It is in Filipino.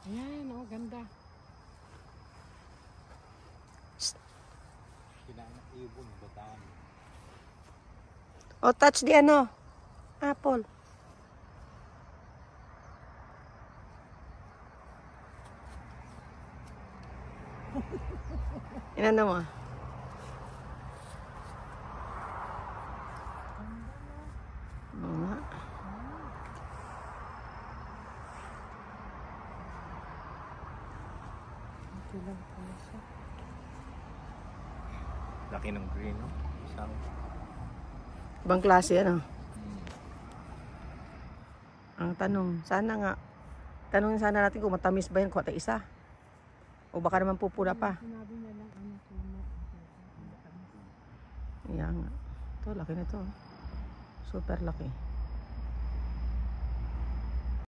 Ayan, oh, ganda. Kinanak ibon, bataan. O, touch di ano? Apple. Inano mo? Oo nga. Ito lang pala siya. Laki ng green, no? Isang... Ibang klase ano? Ang tanong, tanongin sana natin kung matamis ba yan, kung isa. O baka naman pupula pa. Sinabi niya lang ano puno. Ayan nga. Ito, laki na ito. Super laki.